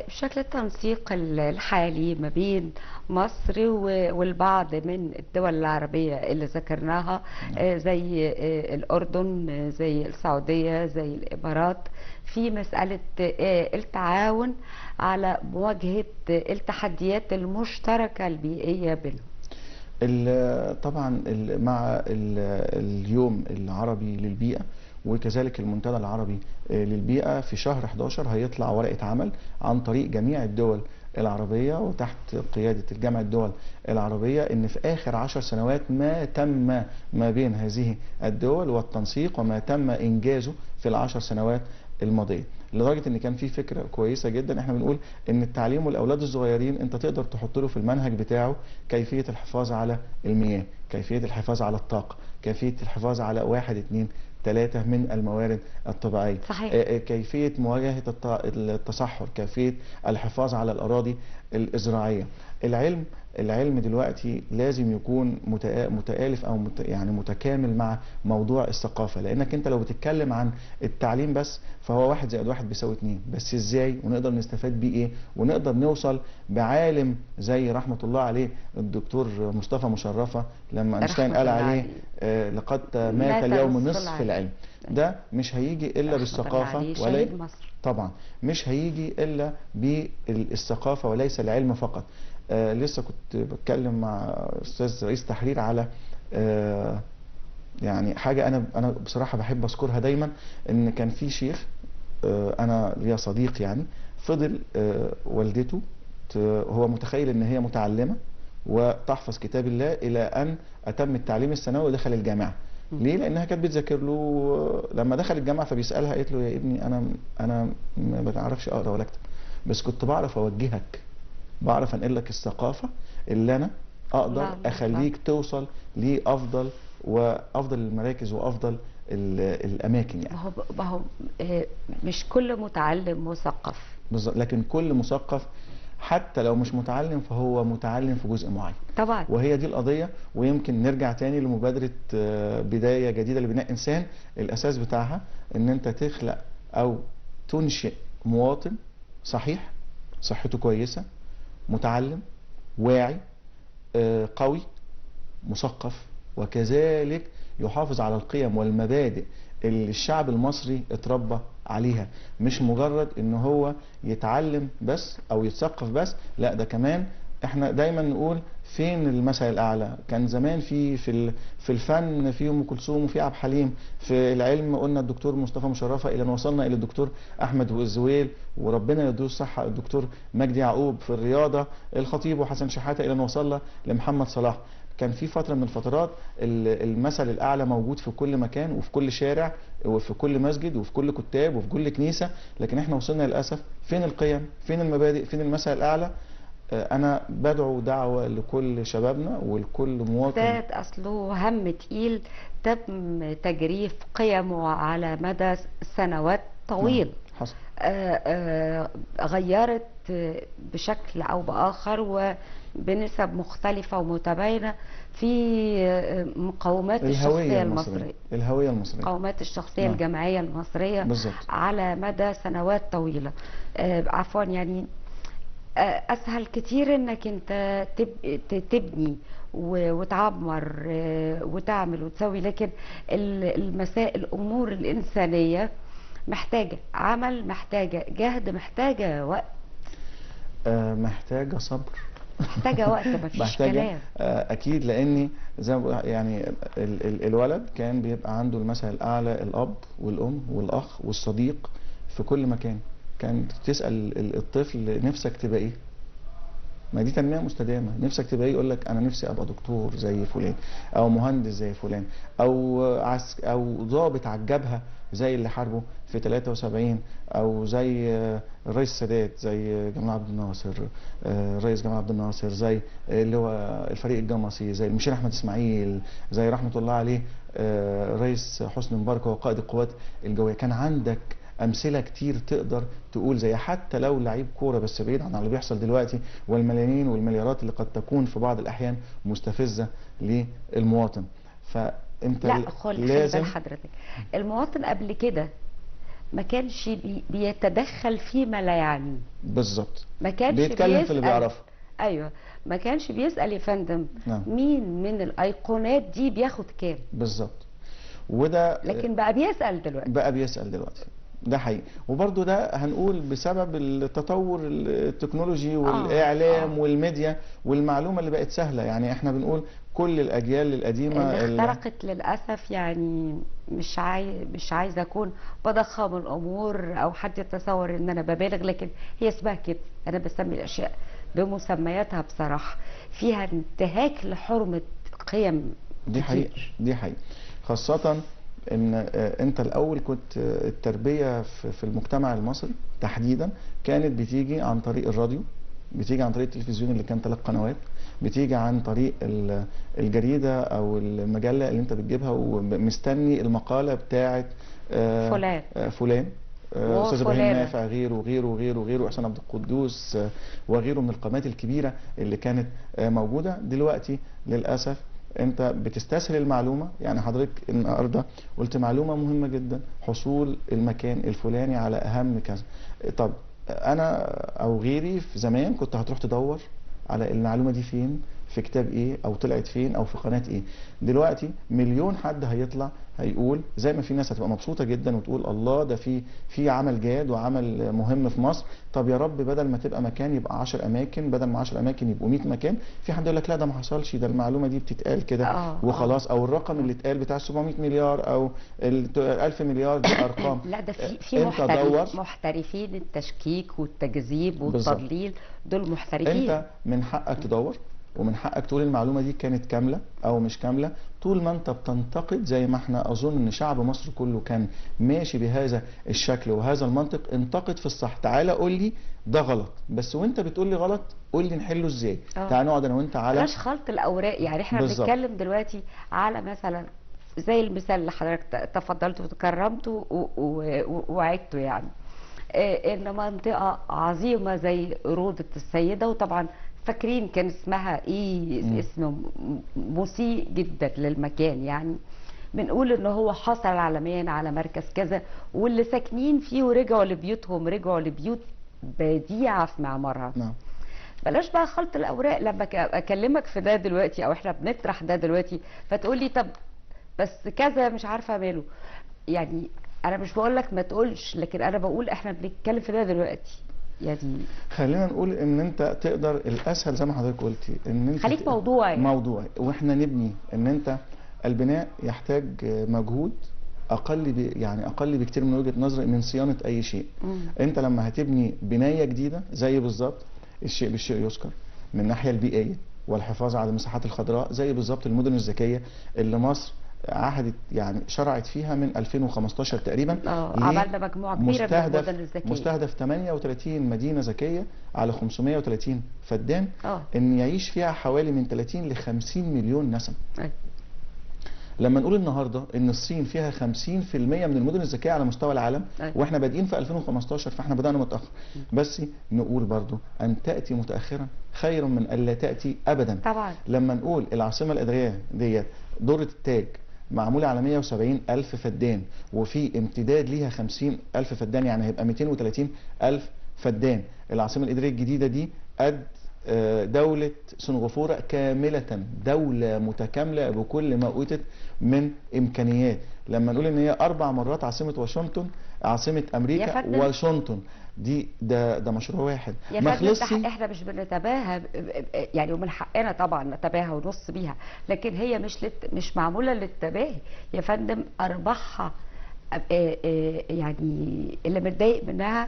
بشكل التنسيق الحالي ما بين مصر والبعض من الدول العربية اللي ذكرناها زي الأردن زي السعودية زي الإمارات في مسألة التعاون على مواجهة التحديات المشتركة البيئية بينهم؟ طبعا مع اليوم العربي للبيئة وكذلك المنتدى العربي للبيئة في شهر 11 هيطلع ورقة عمل عن طريق جميع الدول العربية وتحت قيادة الجامعة الدول العربية، ان في اخر 10 سنوات ما تم ما بين هذه الدول والتنسيق وما تم انجازه في ال10 سنوات الماضية، لدرجة ان كان في فكرة كويسة جدا. احنا بنقول ان التعليم والاولاد الصغيرين انت تقدر تحط له في المنهج بتاعه كيفية الحفاظ على المياه، كيفية الحفاظ على الطاقة، كيفية الحفاظ على 1 2 3 من الموارد الطبيعية، صحيح. كيفية مواجهة التصحر، كيفية الحفاظ على الأراضي الزراعية. العلم العلم دلوقتي لازم يكون متآلف او يعني متكامل مع موضوع الثقافه، لانك انت لو بتتكلم عن التعليم بس فهو 1+1=2، بس ازاي ونقدر نستفاد بيه ايه، ونقدر نوصل بعالم زي رحمه الله عليه الدكتور مصطفى مشرفه لما اينشتاين قال عليه لقد مات اليوم نصف العلم. ده مش هيجي الا بالثقافه شهيد مصر. طبعا مش هيجي الا بالثقافه وليس العلم فقط. لسه كنت بتكلم مع استاذ رئيس تحرير على يعني حاجه انا بصراحه بحب اذكرها دايما، ان كان في شيخ انا ليا صديق يعني فضل والدته هو متخيل ان هي متعلمه وتحفظ كتاب الله الى ان اتم التعليم الثانوي ودخل الجامعه. ليه؟ لانها كانت بتذاكر له. لما دخل الجامعه فبيسالها، قالت له يا ابني انا ما بعرفش اقرا ولا اكتب، بس كنت بعرف اوجهك، بعرف انقل لك الثقافه اللي انا اقدر اخليك توصل لافضل وافضل المراكز وافضل الاماكن يعني. ما هو مش كل متعلم مثقف بالظبط، لكن كل مثقف حتى لو مش متعلم فهو متعلم في جزء معين طبعا، وهي دي القضيه. ويمكن نرجع تاني لمبادره بدايه جديده لبناء انسان، الاساس بتاعها ان انت تخلق او تنشئ مواطن صحيح، صحته كويسه، متعلم، واعي، قوي، مثقف، وكذلك يحافظ على القيم والمبادئ اللي الشعب المصري اتربى عليها. مش مجرد ان هو يتعلم بس او يتثقف بس، لا ده كمان احنا دايما نقول فين المثل الاعلى. كان زمان في الفن في ام كلثوم وفي عبد الحليم، في العلم قلنا الدكتور مصطفى مشرفه، الى ان وصلنا الى الدكتور احمد الزويل وربنا يديه الصحه الدكتور مجدي يعقوب، في الرياضه الخطيب وحسن شحاته، الى ان وصلنا لمحمد صلاح. كان في فتره من الفترات المثل الاعلى موجود في كل مكان وفي كل شارع وفي كل مسجد وفي كل كتاب وفي كل كنيسه، لكن احنا وصلنا للاسف فين القيم، فين المبادئ، فين المثل الاعلى. انا بدعو دعوه لكل شبابنا ولكل مواطن. ده اصله هم تقيل تم تجريف قيمه على مدى سنوات طويل. حصل. غيرت بشكل او باخر وبنسب مختلفه ومتباينه في مقومات الشخصيه المصريه، الهويه المصريه، مقومات الشخصيه الجماعيه المصريه بالزبط. على مدى سنوات طويله. عفوا يعني اسهل كتير انك انت تبني وتعمر وتعمل وتسوي، لكن المسائل الامور الانسانيه محتاجه عمل، محتاجه جهد، محتاجه وقت، محتاجه صبر، محتاجه وقت، مفيش كلام. اكيد، لاني زي ما يعني الولد كان بيبقى عنده المثل الاعلى، الاب والام والاخ والصديق في كل مكان. كان تسال الطفل نفسك تبقى ايه؟ ما دي تنميه مستدامه. نفسك تبقى ايه؟ يقول لك انا نفسي ابقى دكتور زي فلان، او مهندس زي فلان، او ضابط على الجبهه زي اللي حاربه في 73، او زي الرئيس السادات، زي جمال عبد الناصر، الرئيس جمال عبد الناصر، زي اللي هو الفريق الجمصي، زي المشير احمد اسماعيل، زي رحمه الله عليه الرئيس حسني مبارك وهو قائد القوات الجويه. كان عندك امثله كتير تقدر تقول زي، حتى لو لعيب كوره بس بعيد عن اللي بيحصل دلوقتي والملايين والمليارات اللي قد تكون في بعض الاحيان مستفزه للمواطن. فانت لا لازم حضرتك المواطن قبل كده ما كانش بيتدخل فيما لا يعنيه. بالظبط، ما كانش بيتكلم في اللي بيعرفه. ايوه، ما كانش بيسال يا فندم نعم. مين من الايقونات دي بياخد كام بالظبط. وده لكن بقى بيسال دلوقتي، ده حقيقي. وبرضه ده هنقول بسبب التطور التكنولوجي والاعلام والميديا والمعلومه اللي بقت سهله. يعني احنا بنقول كل الاجيال القديمه اللي اخترقت للاسف، يعني مش عايزه اكون بضخم الامور او حد يتصور ان انا ببالغ، لكن هي اسمها كده، انا بسمي الاشياء بمسمياتها بصراحه، فيها انتهاك لحرمه قيم دي حقيقة. دي حقيقة، خاصة ان انت الاول كنت التربية في المجتمع المصري تحديدا كانت بتيجي عن طريق الراديو، بتيجي عن طريق التلفزيون اللي كان 3 قنوات، بتيجي عن طريق الجريدة او المجلة اللي انت بتجيبها ومستني المقالة بتاعت فلان. استاذ ابراهيم وفلانة. نافع، غيره وغيره وغيره وغيره، احسان عبد القدوس، وغيره من القامات الكبيره اللي كانت موجوده. دلوقتي للاسف انت بتستسهل المعلومه. يعني حضرتك النهارده قلت معلومه مهمه جدا، حصول المكان الفلاني على اهم كذا. طب انا او غيري في زمان كنت هتروح تدور على المعلومه دي فين، في كتاب ايه، او طلعت فين، او في قناه ايه. دلوقتي مليون حد هيطلع هيقول، زي ما في ناس هتبقى مبسوطه جدا وتقول الله ده في عمل جاد وعمل مهم في مصر. طب يا رب بدل ما تبقى مكان يبقى 10 اماكن، بدل ما 10 اماكن يبقوا 100 مكان. في حد يقول لك لا ده ما حصلش، ده المعلومه دي بتتقال كده وخلاص، او الرقم اللي اتقال بتاع 700 مليار او 1000 مليار دي ارقام. لا ده في انت دور. محترفين التشكيك والتكذيب بالظبط. والتضليل، دول محترفين. انت من حقك تدور، ومن حقك تقول المعلومه دي كانت كامله او مش كامله. طول ما انت بتنتقد، زي ما احنا اظن ان شعب مصر كله كان ماشي بهذا الشكل وهذا المنطق، انتقد في الصح. تعالى قول لي ده غلط، بس وانت بتقول لي غلط قول لي نحله ازاي. تعالى نقعد انا وانت على بلاش خلط الاوراق. يعني احنا بالظبط. بنتكلم دلوقتي على مثلا زي المثال اللي حضرتك تفضلت وتكرمته وعدته، يعني ان منطقه عظيمه زي روضه السيده، وطبعا فاكرين كان اسمها ايه، اسم مسيء جدا للمكان، يعني بنقول ان هو حصل عالميا على مركز كذا، واللي ساكنين فيه ورجعوا لبيوتهم رجعوا لبيوت بديعه في معمارها. نعم. بلاش بقى خلط الاوراق. لما اكلمك في ده دلوقتي او احنا بنطرح ده دلوقتي فتقول لي طب بس كذا مش عارفه اعمله. يعني انا مش بقول لك ما تقولش، لكن انا بقول احنا بنتكلم في ده دلوقتي. يعني خلينا نقول ان انت تقدر، الاسهل زي ما حضرتك قلتي ان انت خليك موضوعي. موضوعي، واحنا نبني. ان انت البناء يحتاج مجهود اقل يعني اقل بكتير من وجهة نظري من صيانة اي شيء. انت لما هتبني بناية جديدة زي بالظبط الشيء بالشيء يذكر من الناحية البيئية والحفاظ على المساحات الخضراء، زي بالظبط المدن الذكية اللي مصر عهدت يعني شرعت فيها من 2015 تقريبا. عملنا مجموعه كبيره من المدن الذكيه، مستهدف 38 مدينه ذكيه على 530 فدان، ان يعيش فيها حوالي من 30 ل 50 مليون نسمه. لما نقول النهارده ان الصين فيها 50% من المدن الذكيه على مستوى العالم، واحنا بادئين في 2015، فاحنا بدانا متاخر. بس نقول برضو ان تاتي متاخرا خير من الا تاتي ابدا. طبعا. لما نقول العاصمه الاداريه ديت دورة التاج معمولة على 170 ألف فدان، وفي امتداد ليها 50 ألف فدان، يعني هيبقى 230 ألف فدان. العاصمة الإدارية الجديدة دي قد دولة سنغافورة كاملة، دولة متكاملة بكل ما أوتت من إمكانيات. لما نقول إن هي 4 مرات عاصمة واشنطن، عاصمة أمريكا واشنطن، ده مشروع واحد ما خلصش. احنا مش بنتباهى يعني، ومن حقنا طبعا نتباهى ونص بيها، لكن هي مش معموله للتباهي يا فندم. ارباحها يعني اللي متضايق منها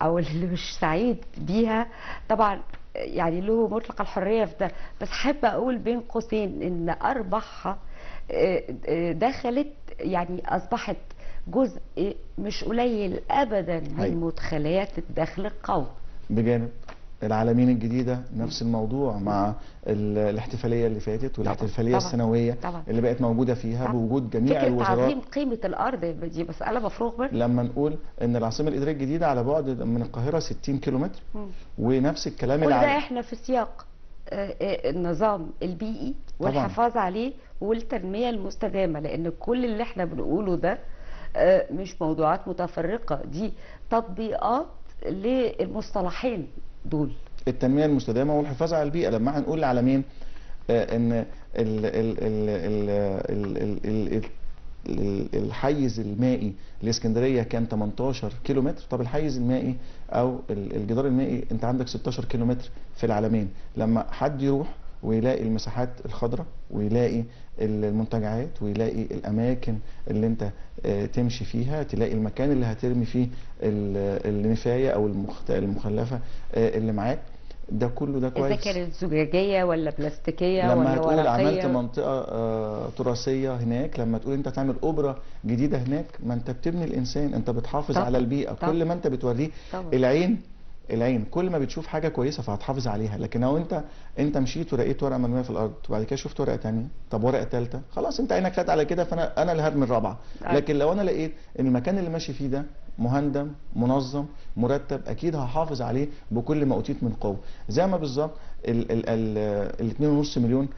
او اللي مش سعيد بيها طبعا يعني له مطلق الحريه في ده، بس حابه اقول بين قوسين ان ارباحها دخلت يعني اصبحت جزء مش قليل ابدا من مدخلات الدخل القومي. بجانب العالمين الجديدة نفس الموضوع، مع الاحتفالية اللي فاتت والاحتفالية السنوية اللي بقت موجودة فيها بوجود جميع الوزراء. تعظيم قيمة الأرض دي مسألة مفروغ منها. لما نقول إن العاصمة الإدارية الجديدة على بعد من القاهرة 60 كيلومتر، ونفس الكلام كل ده احنا في سياق النظام البيئي والحفاظ عليه والتنمية المستدامة، لأن كل اللي احنا بنقوله ده مش موضوعات متفرقة، دي تطبيقات للمصطلحين دول، التنمية المستدامة والحفاظ على البيئة. لما هنقول العالمين ان الحيز المائي لاسكندريه كان 18 كيلومتر، طب الحيز المائي او الجدار المائي انت عندك 16 كيلومتر في العالمين. لما حد يروح ويلاقي المساحات الخضراء ويلاقي المنتجعات ويلاقي الاماكن اللي انت تمشي فيها، تلاقي المكان اللي هترمي فيه النفايه او المخلفه اللي معاك، ده كله ده كويس. اذا كانت زجاجيه ولا بلاستيكيه لما ولا هتقول ورقيه. عملت منطقه تراثيه هناك، لما تقول انت تعمل اوبرا جديده هناك، ما انت بتبني الانسان، انت بتحافظ على البيئه. كل ما انت بتوريه العين كل ما بتشوف حاجه كويسه فهتحافظ عليها. لكن لو انت مشيت ولقيت ورقه مرميه في الارض وبعد كده شفت ورقه ثانيه، طب ورقه ثالثه، خلاص انت عينك فات على كده، فانا اللي هرمي الرابعه. لكن لو انا لقيت ان المكان اللي ماشي فيه ده مهندم منظم مرتب اكيد هحافظ عليه بكل ما اوتيت من قوه. زي ما بالظبط ال 2.5 مليون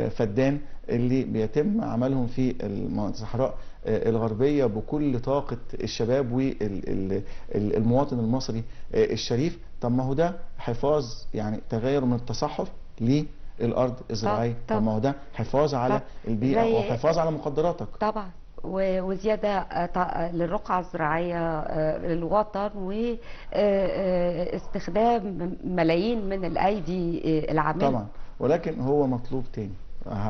فدان اللي بيتم عملهم في الصحراء الغربيه بكل طاقه الشباب والمواطن المصري الشريف. طب ما هو ده حفاظ، يعني تغير من التصحر للارض الزراعيه. طب ما هو ده حفاظ على البيئه وحفاظ على مقدراتك. طبعا وزياده للرقعه الزراعيه للوطن، واستخدام ملايين من الايدي العامله. طبعا، ولكن هو مطلوب تاني،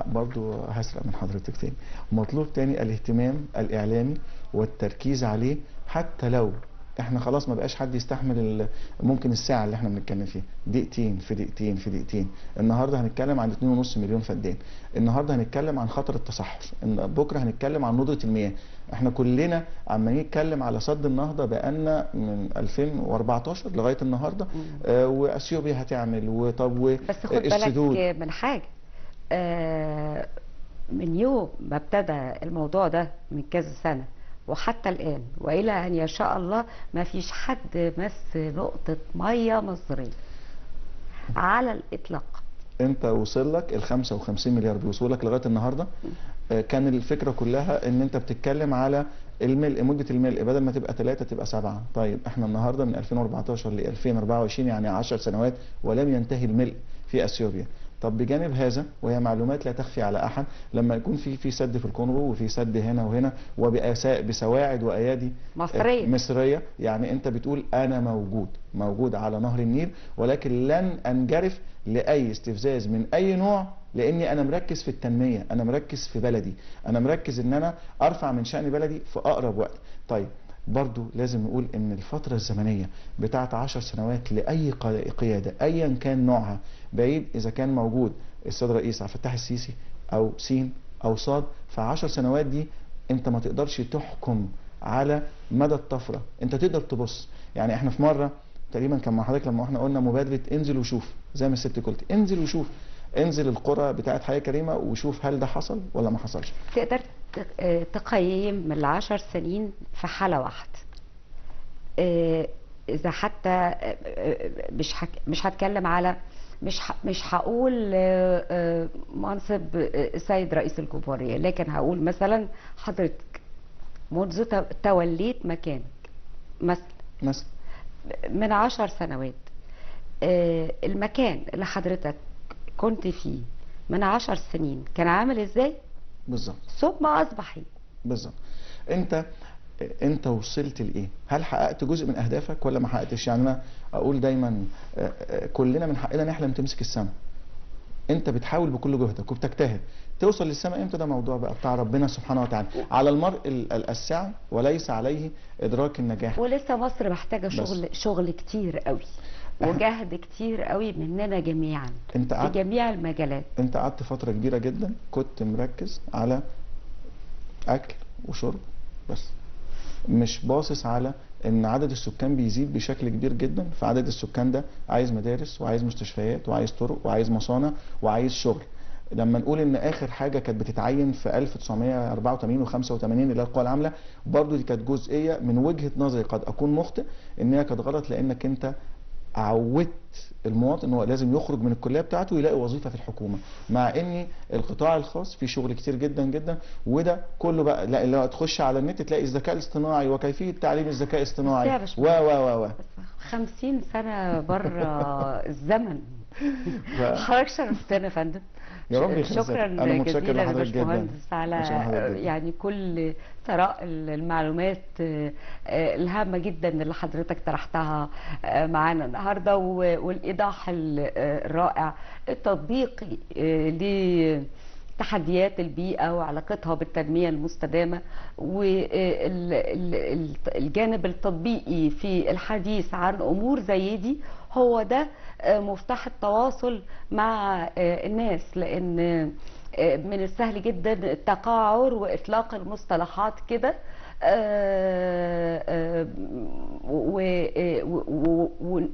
برضو هسرق من حضرتك تاني، مطلوب تاني الاهتمام الاعلامي والتركيز عليه. حتى لو احنا خلاص ما بقاش حد يستحمل ممكن الساعه اللي احنا بنتكلم فيها، دقيقتين في دقيقتين في دقيقتين. النهارده هنتكلم عن 2.5 مليون فدان، النهارده هنتكلم عن خطر التصحر، بكره هنتكلم عن ندره المياه. احنا كلنا عمالين نتكلم على سد النهضه بقالنا من 2014 لغايه النهارده. واثيوبيا هتعمل وطب بس خد بالك من حاجه، من يوم ما ابتدى الموضوع ده من كذا سنه وحتى الآن وإلى أن يشاء الله ما فيش حد مس نقطة مية مصرية على الإطلاق. أنت وصل لك ال 55 مليار بيوصل لك لغاية النهاردة. كان الفكرة كلها إن أنت بتتكلم على الملء، مدة الملء بدل ما تبقى 3 تبقى 7. طيب احنا النهاردة من 2014 ل 2024 يعني 10 سنوات ولم ينتهي الملء في أثيوبيا. طب بجانب هذا، وهي معلومات لا تخفي على احد، لما يكون في سد في الكونغو وفي سد هنا وهنا وبسواعد وايادي مصريه، يعني انت بتقول انا موجود على نهر النيل، ولكن لن انجرف لاي استفزاز من اي نوع، لاني انا مركز في التنميه، انا مركز في بلدي، انا مركز ان انا ارفع من شأن بلدي في اقرب وقت. طيب برضو لازم نقول ان الفترة الزمنية بتاعت 10 سنوات لأي قيادة ايا كان نوعها، بعيد اذا كان موجود السيد الرئيس عبد الفتاح السيسي او سين او صاد، ف10 سنوات دي انت ما تقدرش تحكم على مدى الطفرة. انت تقدر تبص، يعني احنا في مرة تقريبا كان مع حضرتك لما احنا قلنا مبادرة انزل وشوف، زي ما الست قلت انزل وشوف، انزل القرى بتاعت حياة كريمة وشوف هل ده حصل ولا ما حصلش. تقدر تقيم من ال10 سنين في حالة واحدة، إذا حتى مش هتكلم على مش هقول منصب السيد رئيس الجمهورية، لكن هقول مثلا حضرتك منذ توليت مكانك مثلا من 10 سنوات، المكان اللي حضرتك كنت فيه من 10 سنين كان عامل ازاي؟ بالظبط. ثم اصبح ايه؟ بالظبط. انت وصلت لايه؟ هل حققت جزء من اهدافك ولا ما حققتش؟ يعني انا اقول دايما كلنا من حقنا نحلم تمسك السماء. انت بتحاول بكل جهدك وبتجتهد، توصل للسماء امتى ده موضوع بقى بتاع ربنا سبحانه وتعالى. على المرء السعي وليس عليه ادراك النجاح. ولسه مصر محتاجه شغل كتير قوي وجهد كتير قوي مننا جميعا في جميع المجالات. انت قعدت فتره كبيره جدا كنت مركز على اكل وشرب بس، مش باصص على ان عدد السكان بيزيد بشكل كبير جدا، فعدد السكان ده عايز مدارس وعايز مستشفيات وعايز طرق وعايز مصانع وعايز شغل. لما نقول ان اخر حاجه كانت بتتعين في 1984 و85 اللي هي القوى العامله، برضو دي كانت جزئيه من وجهه نظري قد اكون مخطئ ان هي كانت غلط، لانك انت عودت المواطن ان هو لازم يخرج من الكليه بتاعته ويلاقي وظيفه في الحكومه، مع ان القطاع الخاص فيه شغل كتير جدا جدا. وده كله بقى لا، لو تخش على النت تلاقي الذكاء الاصطناعي وكيفيه تعليم الذكاء الاصطناعي و 50 سنه بره الزمن. حضرتك شرفتنا يا فندم. يا رب شكرا جزيلا يا باشمهندس على يعني كل ثراء المعلومات الهامه جدا اللي حضرتك طرحتها معانا النهارده، والايضاح الرائع التطبيقي لتحديات البيئه وعلاقتها بالتنميه المستدامه، والجانب التطبيقي في الحديث عن امور زي دي هو ده مفتاح التواصل مع الناس، لان من السهل جدا التقاعر واطلاق المصطلحات كده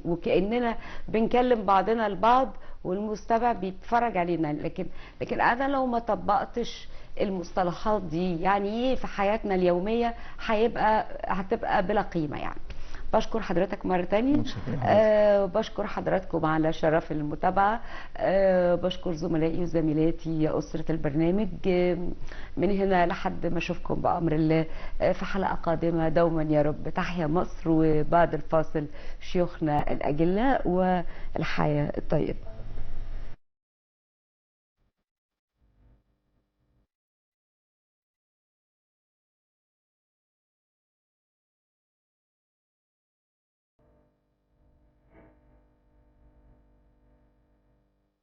وكأننا بنكلم بعضنا البعض والمستمع بيتفرج علينا، لكن انا لو ما طبقتش المصطلحات دي يعني ايه في حياتنا اليوميه هتبقى بلا قيمه يعني. بشكر حضرتك مرة تانية. متشكر لحضرتك. بشكر حضراتكم على شرف المتابعة. بشكر زملائي وزميلاتي يا أسرة البرنامج. من هنا لحد ما أشوفكم بأمر الله في حلقة قادمة دوما يا رب. تحيا مصر، وبعد الفاصل شيوخنا الأجلاء والحياة الطيبة.